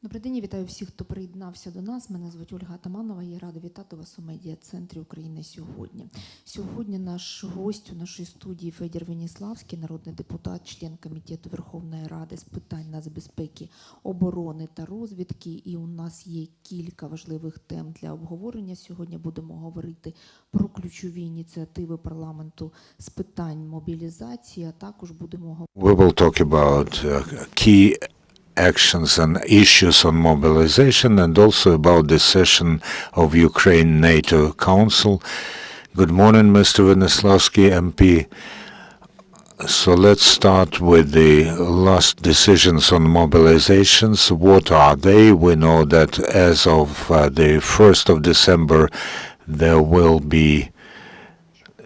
Добрий день, я вітаю всіх, хто приєднався до нас. Мене звуть Ольга Атаманова, я рада вітати вас у медіа-центрі України сьогодні. Сьогодні наш гость у нашій студії Федір Вениславський, народний депутат, член Комітету Верховної Ради з питань нацбезпеки, оборони та розвідки. І у нас є кілька важливих тем для обговорення. Сьогодні будемо говорити про ключові ініціативи парламенту з питань мобілізації, а також будемо говорити... We will talk about key actions and issues on mobilization and also about the session of Ukraine-NATO Council. Good morning, Mr. Venislavskyi, MP. So let's start with the last decisions on mobilizations. What are they? We know that as of the 1st of December, there will be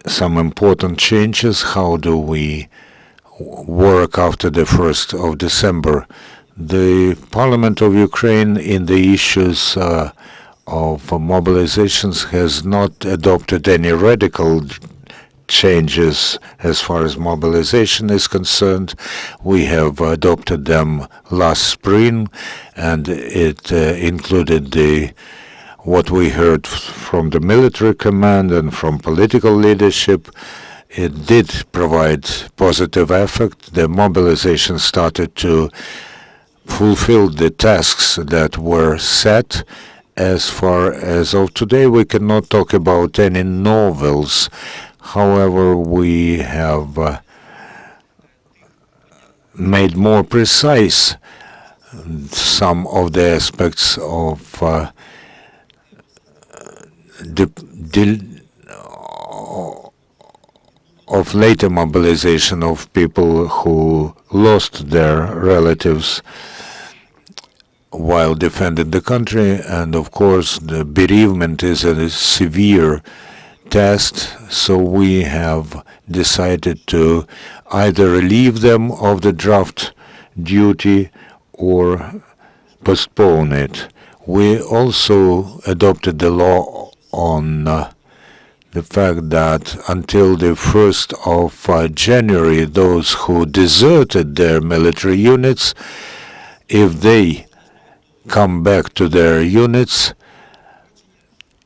some important changes. How do we work after the 1st of December? The Parliament of Ukraine in the issues of mobilizations has not adopted any radical changes as far as mobilization is concerned. We have adopted them last spring, and it included what we heard from the military command and from political leadership. It did provide positive effect. The mobilization started to fulfill the tasks that were set. As far as of today, we cannot talk about any novels. However, we have made more precise some of the aspects of later mobilization of people who lost their relatives while defending the country. And of course, the bereavement is a severe test, so we have decided to either relieve them of the draft duty or postpone it. We also adopted the law on the fact that until the 1st of January, those who deserted their military units, if they come back to their units,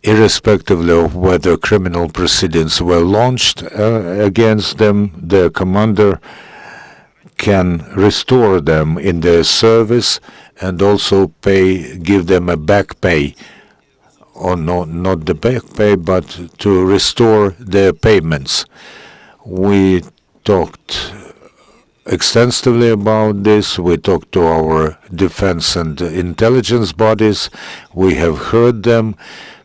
irrespectively of whether criminal proceedings were launched against them, their commander can restore them in their service and also give them a back pay, or not the back pay, but to restore their payments. We talked extensively about this. We talked to our defense and intelligence bodies. We have heard them,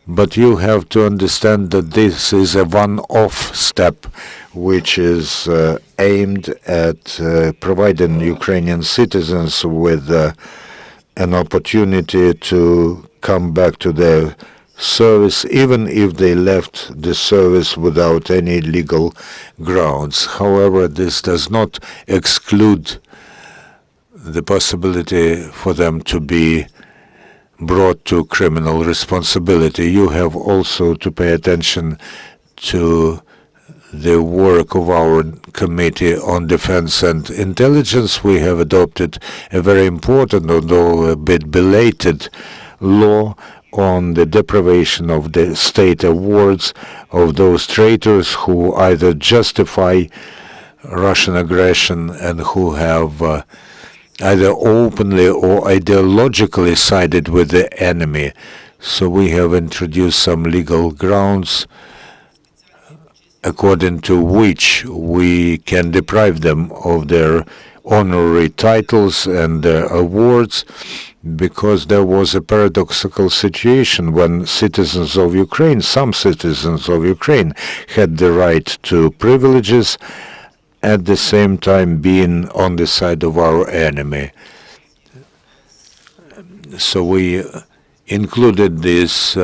but you have to understand that this is a one-off step which is aimed at providing Ukrainian citizens with an opportunity to come back to their service, even if they left the service without any legal grounds. However, this does not exclude the possibility for them to be brought to criminal responsibility. You have also to pay attention to the work of our Committee on Defense and Intelligence. We have adopted a very important, although a bit belated, law on the deprivation of the state awards of those traitors who either justify Russian aggression and who have either openly or ideologically sided with the enemy. So we have introduced some legal grounds according to which we can deprive them of their honorary titles and their awards, because there was a paradoxical situation when citizens of Ukraine, some citizens of Ukraine, had the right to privileges, at the same time being on the side of our enemy. So we included this,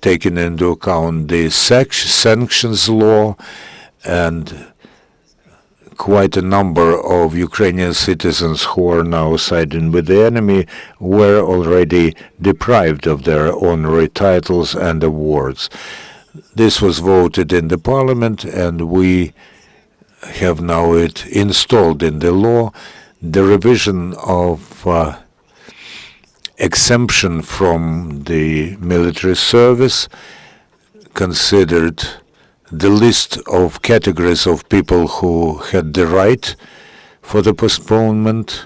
taking into account the sanctions law, and quite a number of Ukrainian citizens who are now siding with the enemy were already deprived of their honorary titles and awards. This was voted in the parliament, and we have now it installed in the law. The revision of exemption from the military service, considered the list of categories of people who had the right for the postponement.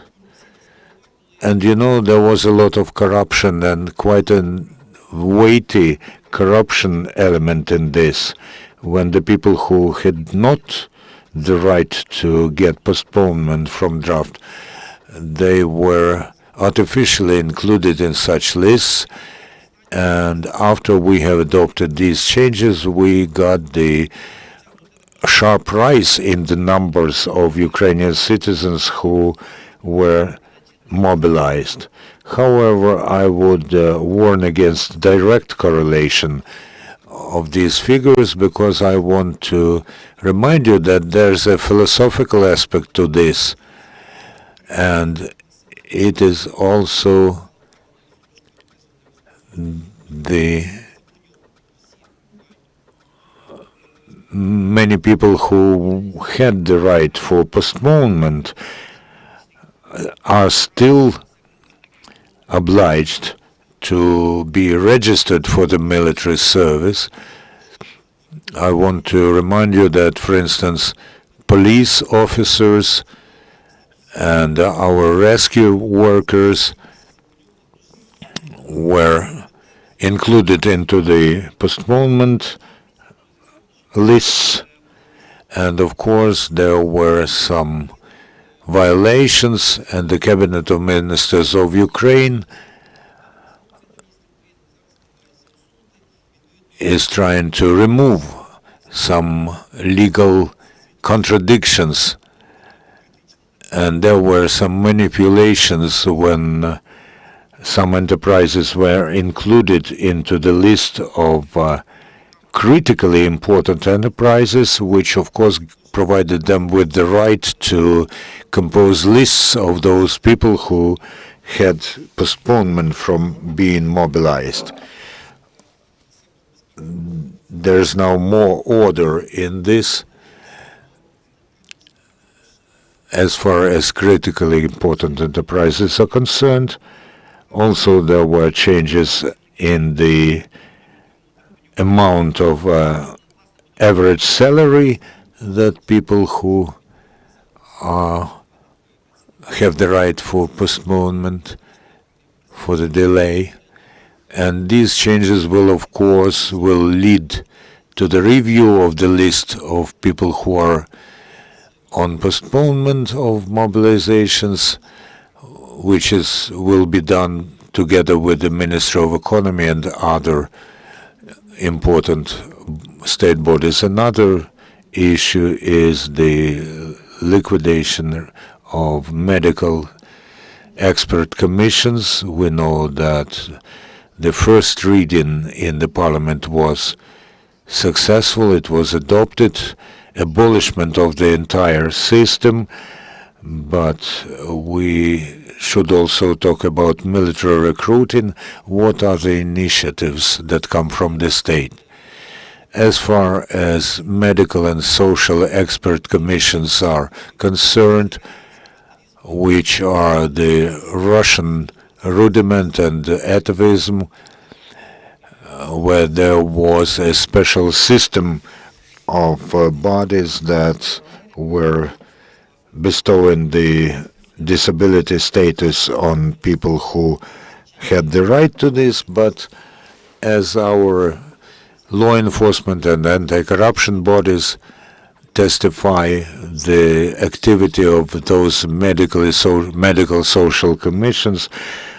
And you know, there was a lot of corruption and quite a weighty corruption element in this, when the people who had not the right to get postponement from draft, they were artificially included in such lists. And after we have adopted these changes, we got the sharp rise in the numbers of Ukrainian citizens who were mobilized. However, I would warn against direct correlation of these figures, because I want to remind you that there's a philosophical aspect to this, and it is also the many people who had the right for postponement are still obliged to be registered for the military service. I want to remind you that, for instance, police officers and our rescue workers were included into the postponement lists, and of course there were some violations, and the Cabinet of Ministers of Ukraine is trying to remove some legal contradictions. And there were some manipulations when some enterprises were included into the list of critically important enterprises, which of course provided them with the right to compose lists of those people who had postponement from being mobilized. There's now more order in this as far as critically important enterprises are concerned. Also, there were changes in the amount of average salary that people who have the right for postponement, for the delay. And these changes will, of course, lead to the review of the list of people who are on postponement of mobilizations, which will be done together with the Ministry of Economy and other important state bodies. Another issue is the liquidation of medical expert commissions. We know that the first reading in the Parliament was successful. It was adopted, abolishment of the entire system, but we should also talk about military recruiting. What are the initiatives that come from the state? As far as medical and social expert commissions are concerned, which are the Russian rudiment and atavism, where there was a special system of bodies that were bestowing the disability status on people who had the right to this, but as our law enforcement and anti-corruption bodies testify, the activity of those medical social commissions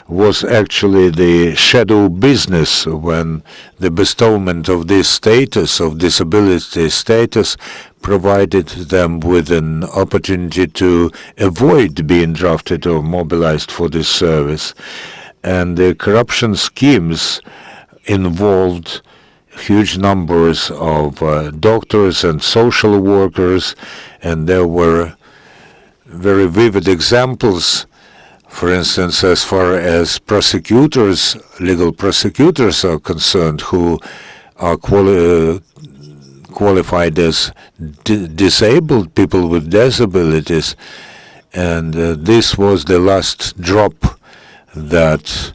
was actually the shadow business, when the bestowment of this status, of disability status, provided them with an opportunity to avoid being drafted or mobilized for this service. And the corruption schemes involved huge numbers of doctors and social workers, and there were very vivid examples. For instance, as far as prosecutors, legal prosecutors are concerned, who are qualified as disabled people with disabilities, and this was the last drop that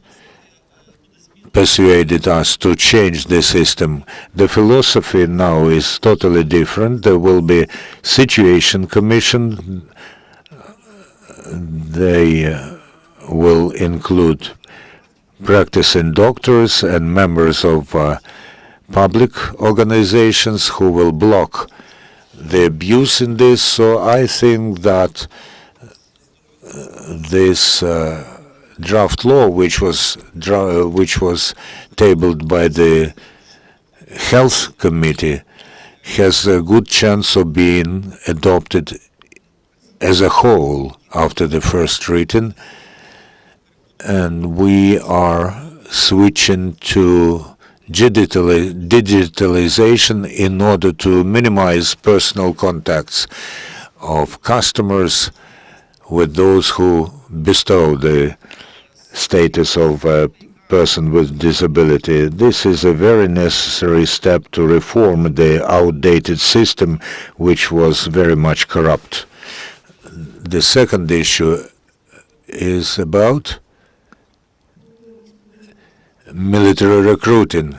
persuaded us to change the system. The philosophy now is totally different. There will be situation commission. They will include practicing doctors and members of public organizations who will block the abuse in this. So I think that this draft law, which was tabled by the Health Committee, has a good chance of being adopted as a whole after the first reading, and we are switching to digitalization in order to minimize personal contacts of customers with those who bestow the status of a person with disability. This is a very necessary step to reform the outdated system, which was very much corrupt. The second issue is about military recruiting.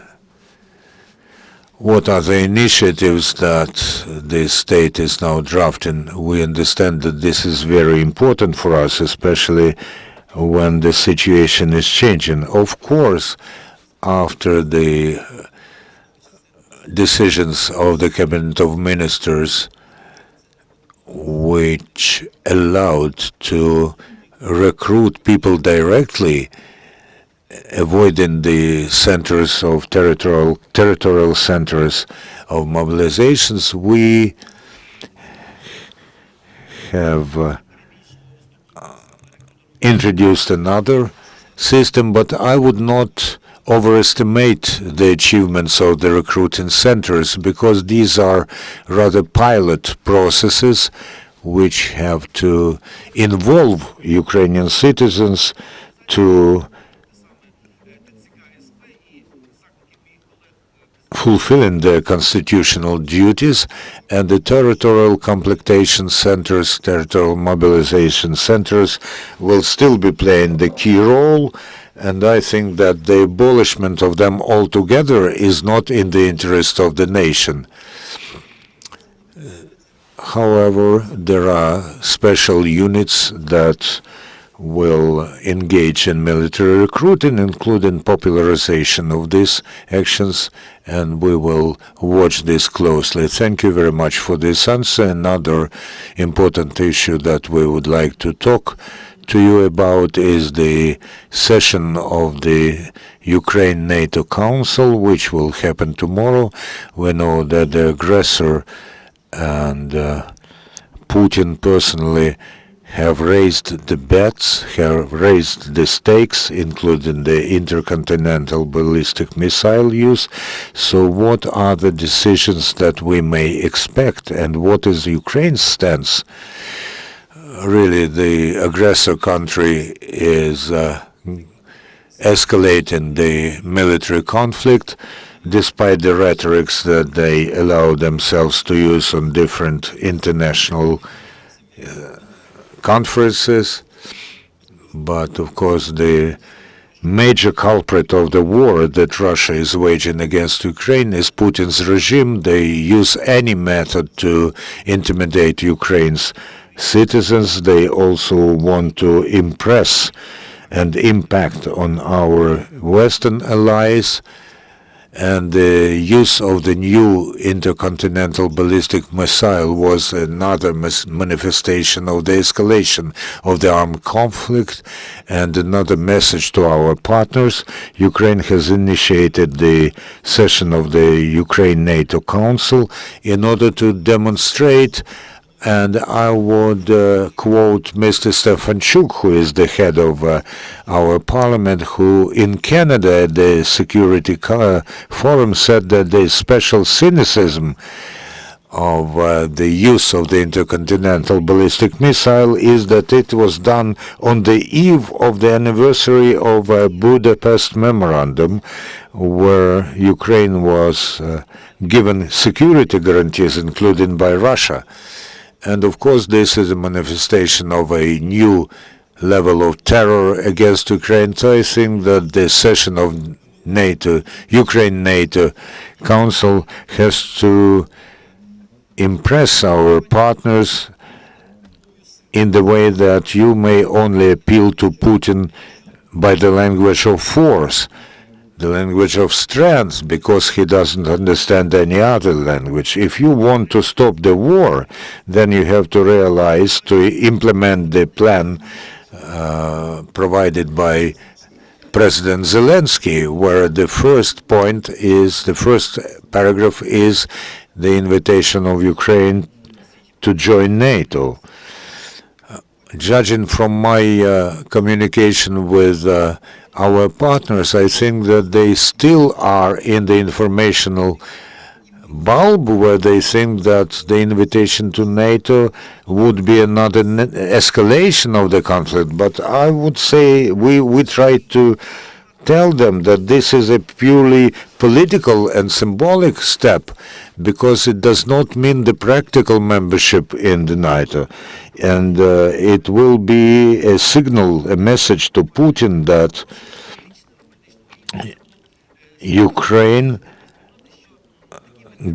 What are the initiatives that the state is now drafting? We understand that this is very important for us, especially when the situation is changing. Of course, after the decisions of the Cabinet of Ministers, which allowed to recruit people directly, avoiding the centers of territorial centers of mobilizations, we have introduced another system, but I would not overestimate the achievements of the recruiting centers, because these are rather pilot processes which have to involve Ukrainian citizens to fulfilling their constitutional duties, and the territorial completation centers, territorial mobilization centers will still be playing the key role, and I think that the abolishment of them altogether is not in the interest of the nation. However, there are special units that will engage in military recruiting, including popularization of these actions, and we will watch this closely. Thank you very much for this answer. Another important issue that we would like to talk to you about is the session of the Ukraine-NATO Council, which will happen tomorrow. We know that the aggressor and Putin personally have raised the bets, have raised the stakes, including the intercontinental ballistic missile use. So what are the decisions that we may expect, and what is Ukraine's stance? Really, the aggressor country is escalating the military conflict, despite the rhetorics that they allow themselves to use on different international conferences. But of course, the major culprit of the war that Russia is waging against Ukraine is Putin's regime. They use any method to intimidate Ukraine's citizens. They also want to impress and impact on our Western allies. And the use of the new intercontinental ballistic missile was another manifestation of the escalation of the armed conflict, and another message to our partners. Ukraine has initiated the session of the Ukraine-NATO Council in order to demonstrate, and I would quote Mr. Stefanchuk, who is the head of our parliament, who in Canada at the Security Forum said that the special cynicism of the use of the intercontinental ballistic missile is that it was done on the eve of the anniversary of a Budapest Memorandum, where Ukraine was given security guarantees, including by Russia. And of course, this is a manifestation of a new level of terror against Ukraine. So I think that the session of Ukraine-NATO Council has to impress our partners in the way that you may only appeal to Putin by the language of force, the language of strength, because he doesn't understand any other language. If you want to stop the war, then you have to realize to implement the plan provided by President Zelensky, where the first paragraph is the invitation of Ukraine to join NATO. Judging from my communication with our partners, I think that they still are in the informational bulb where they think that the invitation to NATO would be another escalation of the conflict. But I would say we try to tell them that this is a purely political and symbolic step, because it does not mean the practical membership in the NATO. And it will be a signal, a message to Putin that Ukraine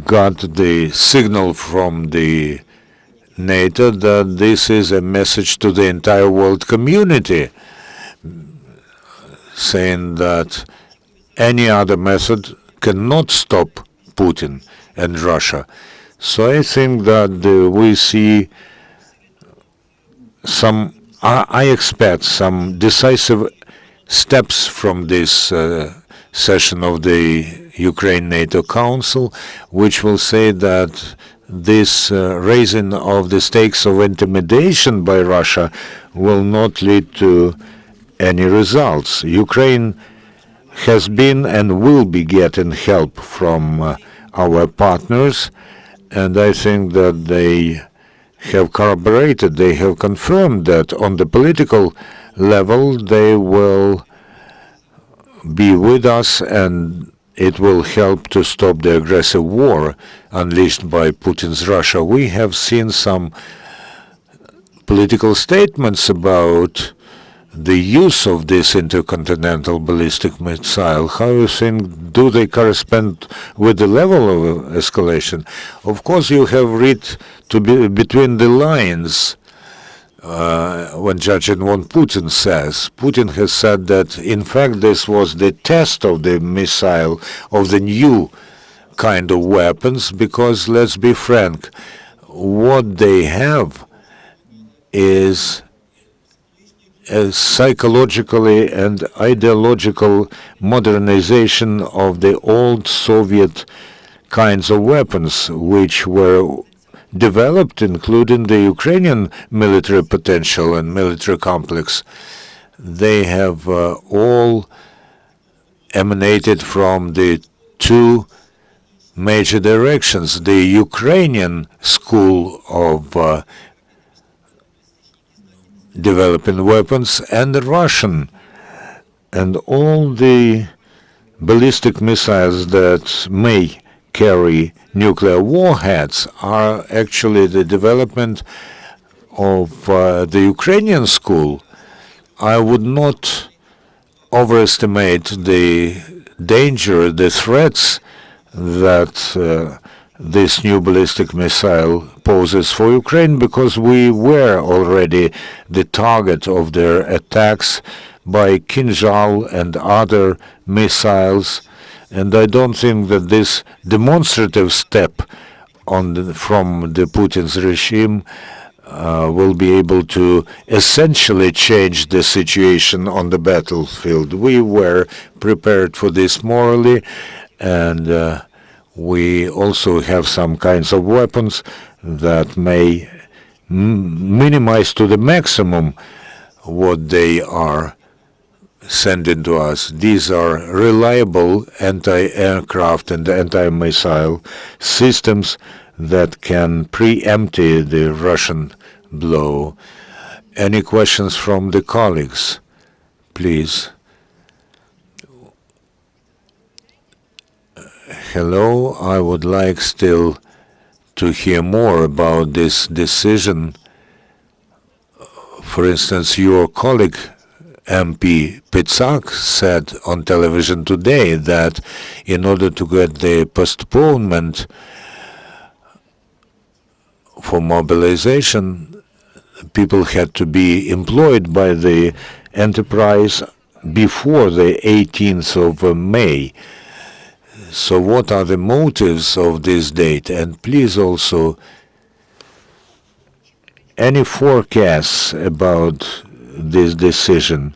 got the signal from the NATO that this is a message to the entire world community, saying that any other method cannot stop Putin and Russia. So I think that we see I expect some decisive steps from this session of the Ukraine-NATO Council, which will say that this raising of the stakes of intimidation by Russia will not lead to any results. Ukraine has been and will be getting help from our partners, and I think that they have corroborated, they have confirmed that on the political level they will be with us, and it will help to stop the aggressive war unleashed by Putin's Russia. We have seen some political statements about the use of this intercontinental ballistic missile. How you think, do they correspond with the level of escalation? Of course, you have read between the lines when judging what Putin says. Putin has said that, in fact, this was the test of the missile, of the new kind of weapons, because, let's be frank, what they have is a psychologically and ideological modernization of the old Soviet kinds of weapons, which were developed, including the Ukrainian military potential and military complex. They have all emanated from the two major directions, the Ukrainian school of developing weapons and the Russian. And all the ballistic missiles that may carry nuclear warheads are actually the development of the Ukrainian school. I would not overestimate the danger, the threats that this new ballistic missile poses for Ukraine, because we were already the target of their attacks by Kinzhal and other missiles. And I don't think that this demonstrative step from the Putin's regime will be able to essentially change the situation on the battlefield. We were prepared for this morally, and we also have some kinds of weapons that may minimize to the maximum what they are sending to us. These are reliable anti-aircraft and anti-missile systems that can preempt the Russian blow. Any questions from the colleagues, please? Hello, I would like still to hear more about this decision. For instance, your colleague MP Pitsak said on television today that in order to get the postponement for mobilization, people had to be employed by the enterprise before the 18th of May. So what are the motives of this date? And please also, any forecasts about this decision,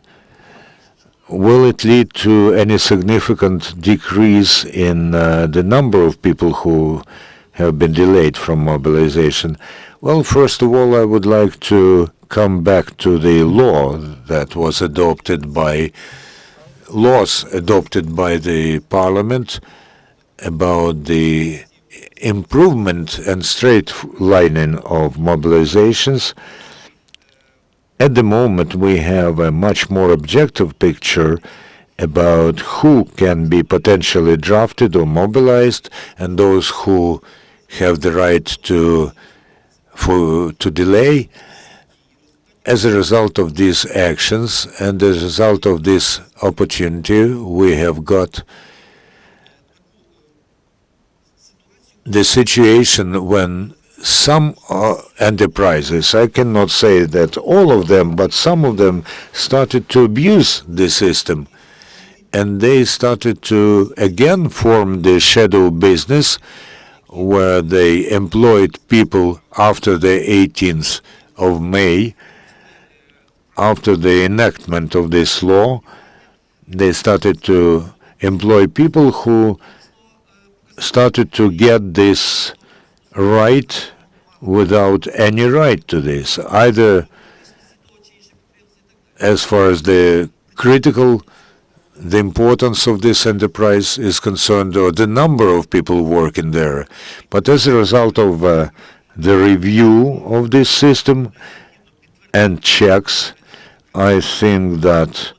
will it lead to any significant decrease in the number of people who have been delayed from mobilization? Well, first of all, I would like to come back to the laws adopted by the Parliament about the improvement and straightlining of mobilizations. At the moment, we have a much more objective picture about who can be potentially drafted or mobilized, and those who have the right to delay. As a result of these actions and as a result of this opportunity, we have got the situation when some enterprises, I cannot say that all of them, but some of them started to abuse the system, and they started to again form the shadow business where they employed people after the 18th of May, after the enactment of this law. They started to employ people who started to get this right without any right to this, either as far as the importance of this enterprise is concerned, or the number of people working there. But as a result of the review of this system and checks, I think that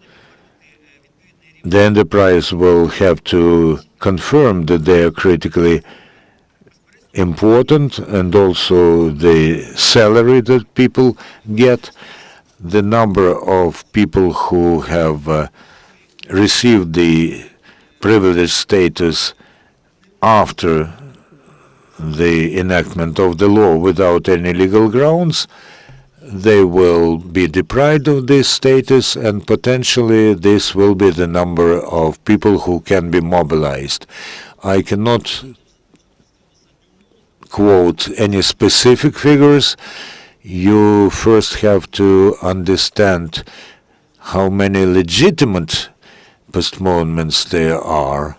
the enterprise will have to confirm that they are critically important, and also the salary that people get, the number of people who have received the privileged status after the enactment of the law without any legal grounds. They will be deprived of this status, and potentially this will be the number of people who can be mobilized. I cannot quote any specific figures. You first have to understand how many legitimate postponements there are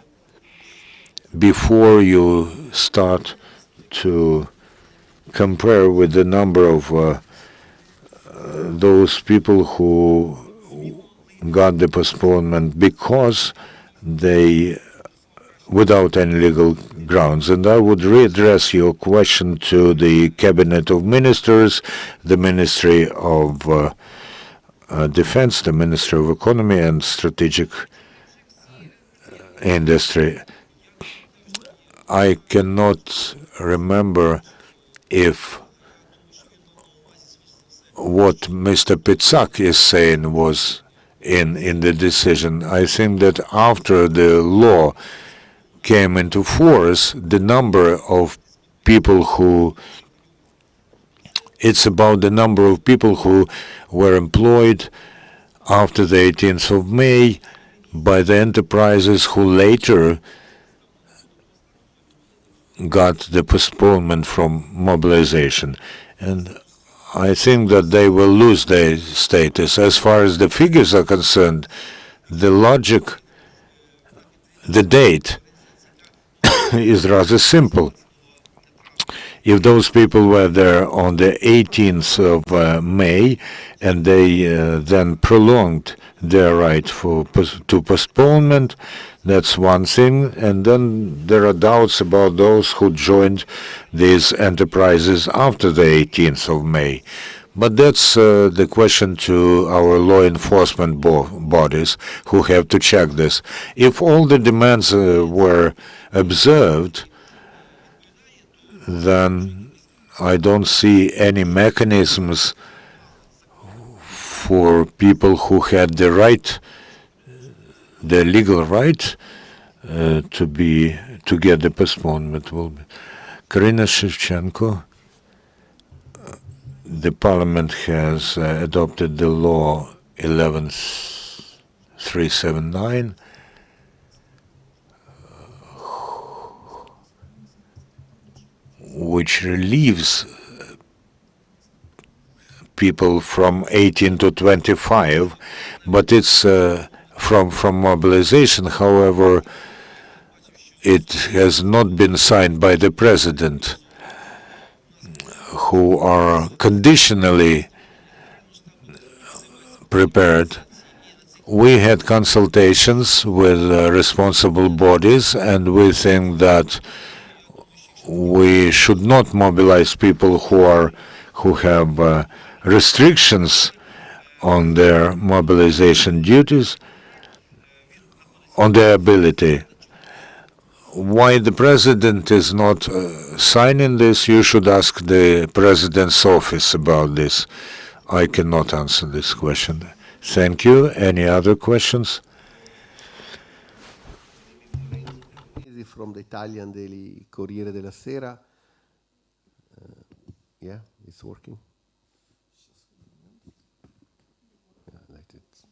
before you start to compare with the number of those people who got the postponement because they without any legal grounds. And I would readdress your question to the Cabinet of Ministers, the Ministry of Defense, the Ministry of Economy and Strategic Industry. I cannot remember if what Mr. Pitsak is saying was in the decision. I think that after the law came into force, the number of people who, it's about the number of people who were employed after the 18th of May by the enterprises who later got the postponement from mobilization. And I think that they will lose their status. As far as the figures are concerned, the logic, the date is rather simple. If those people were there on the 18th of May and they then prolonged their right to postponement, that's one thing. And then there are doubts about those who joined these enterprises after the 18th of May. But that's the question to our law enforcement bodies who have to check this. If all the demands were observed, then I don't see any mechanisms for people who had the right, the legal right to get the postponement. Will be Karina Shevchenko. The Parliament has adopted the law 11379, which relieves people from 18 to 25, but it's from mobilization. However, it has not been signed by the President, who are conditionally prepared. We had consultations with responsible bodies, and we think that we should not mobilize people who have restrictions on their mobilization duties, on their ability. Why the President is not signing this, you should ask the President's office about this. I cannot answer this question. Thank you. Any other questions? From the Italian daily Corriere della Sera. Yeah, it's working. Yeah, like it.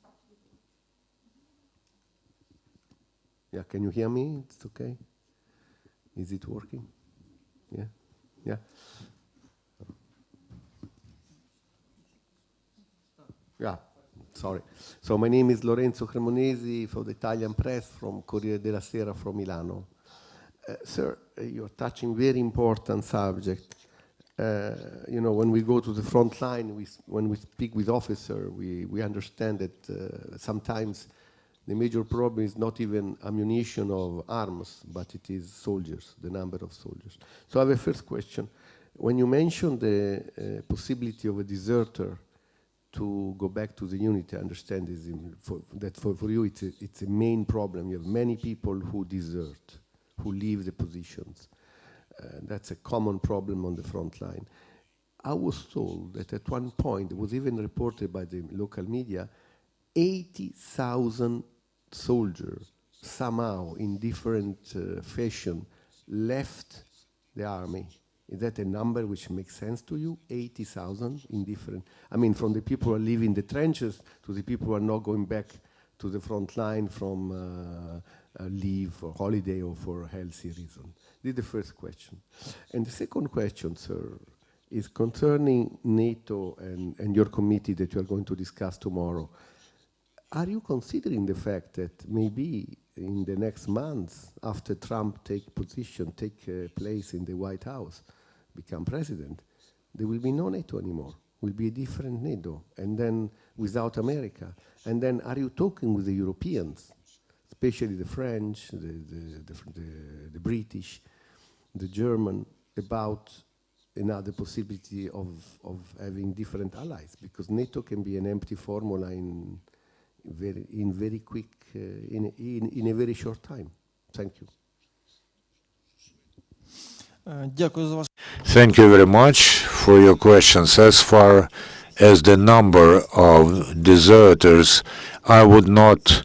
Yeah, can you hear me? It's okay. Is it working? Yeah, yeah. Yeah, sorry. So my name is Lorenzo Cremonesi for the Italian press from Corriere della Sera from Milano. Sir, you're touching very important subject. You know, when we go to the front line, when we speak with officers, we understand that sometimes the major problem is not even ammunition or arms, but it is soldiers, the number of soldiers. So I have a first question. When you mentioned the possibility of a deserter to go back to the unit, I understand that for you it's a main problem. You have many people who desert, who leave the positions. That's a common problem on the front line. I was told that at one point, it was even reported by the local media, 80,000 soldiers somehow in different fashion left the army. Is that a number which makes sense to you? 80,000 in different, I mean, from the people who are living in the trenches to the people who are not going back to the front line from leave for holiday or for healthy reason. This is the first question. And the second question, sir, is concerning NATO and your committee that you are going to discuss tomorrow. Are you considering the fact that maybe in the next months, after Trump take place in the White House, become president, there will be no NATO anymore? Will be a different NATO, and then without America. And then are you talking with the Europeans, especially the French, the British, the German, about another possibility of having different allies? Because NATO can be an empty formula in a very short time. Thank you. Thank you very much for your questions. As far as the number of deserters, I would not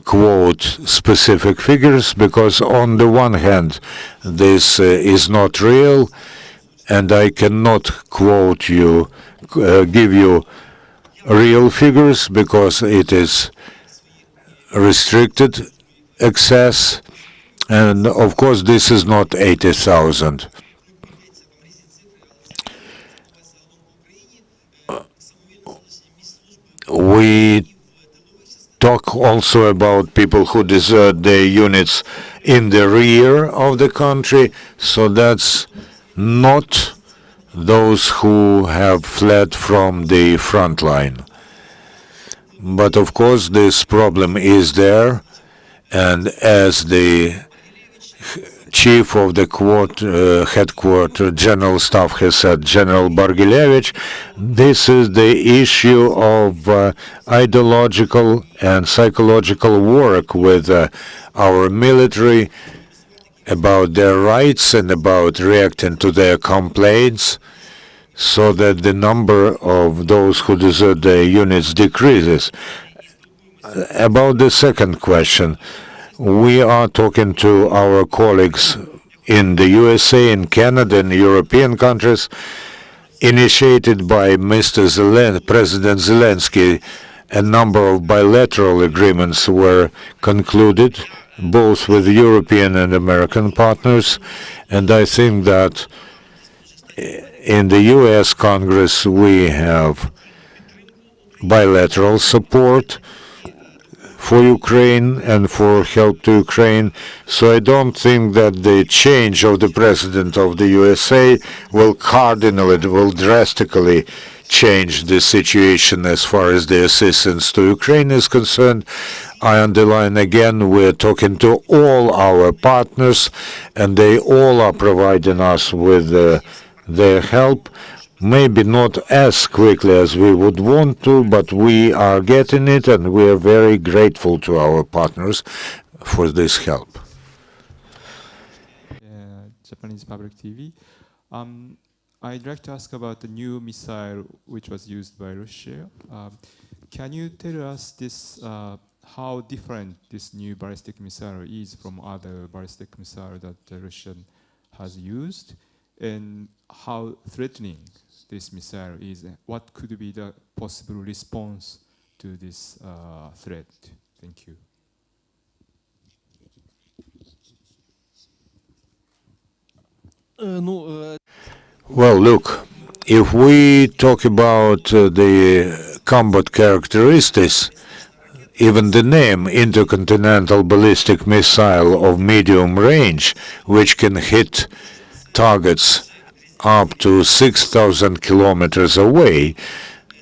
quote specific figures because on the one hand, this is not real, and I cannot quote you, give you real figures because it is restricted access, and of course this is not 80,000. We talk also about people who desert their units in the rear of the country, so that's not those who have fled from the front line. But of course this problem is there, and as the chief of the headquarters general staff has said, General Bargilevich, this is the issue of ideological and psychological work with our military about their rights and about reacting to their complaints. so that the number of those who desert their units decreases. About the second question, we are talking to our colleagues in the USA, in Canada, and European countries, initiated by President Zelensky. A number of bilateral agreements were concluded, both with European and American partners, and I think that in the US Congress we have bilateral support for Ukraine and for help to Ukraine. So I don't think that the change of the president of the USA will drastically change the situation as far as the assistance to Ukraine is concerned. I underline again, we're talking to all our partners, and they all are providing us with their help. Maybe not as quickly as we would want to, but we are getting it, and we are very grateful to our partners for this help. Japanese public TV. I'd like to ask about the new missile which was used by Russia. Can you tell us this, how different this new ballistic missile is from other ballistic missiles that Russia has used, and how threatening this missile is? What could be the possible response to this threat? Thank you. Well, look, if we talk about the combat characteristics, even the name intercontinental ballistic missile of medium range, which can hit targets up to 6,000 kilometers away,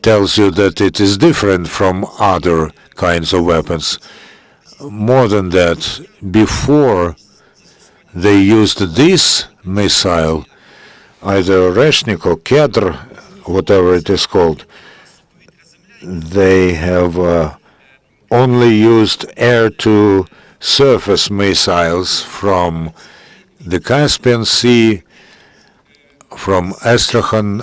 tells you that it is different from other kinds of weapons. More than that, before they used this missile, either Reshnik or Kedr, whatever it is called, they have only used air-to-surface missiles from the Caspian Sea, from Astrakhan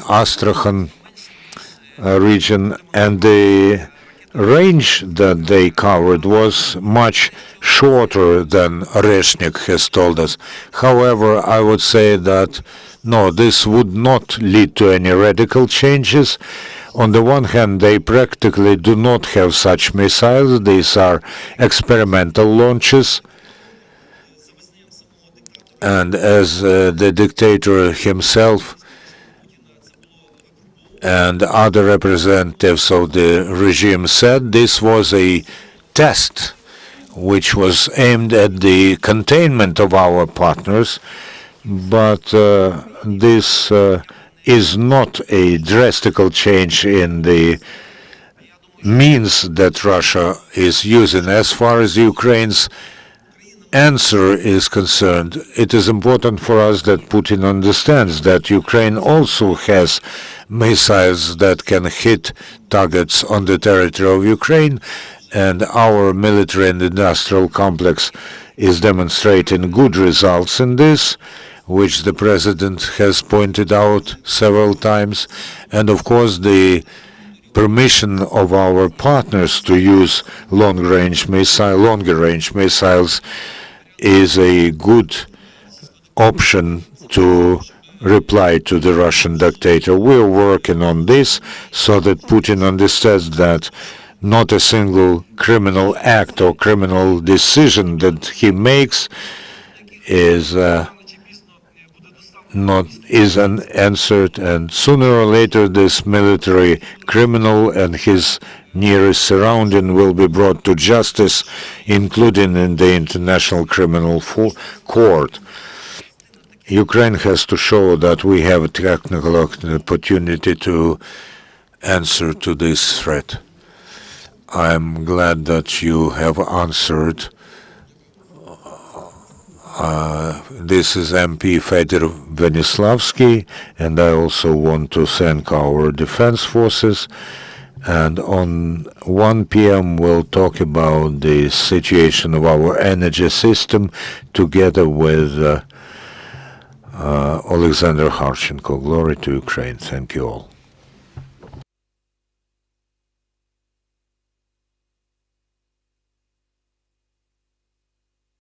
region, and the range that they covered was much shorter than Reshnik has told us. However, I would say that no, this would not lead to any radical changes. On the one hand, they practically do not have such missiles. These are experimental launches. And as the dictator himself and other representatives of the regime said, this was a test which was aimed at the containment of our partners, but this is not a drastic change in the means that Russia is using. As far as Ukraine's answer is concerned, it is important for us that Putin understands that Ukraine also has missiles that can hit targets on the territory of Ukraine, and our military and industrial complex is demonstrating good results in this, which the President has pointed out several times. And of course, the permission of our partners to use longer range missiles is a good option to reply to the Russian dictator. We're working on this so that Putin understands that not a single criminal act or criminal decision that he makes is unanswered, and sooner or later this military criminal and his nearest surrounding will be brought to justice, including in the International Criminal Court. Ukraine has to show that we have a technical opportunity to answer to this threat. I'm glad that you have answered. This is MP Fedir Venislavskyi, and I also want to thank our defense forces. And on 1 p.m. we'll talk about the situation of our energy system together with Alexander Harchenko. Glory to Ukraine. Thank you all.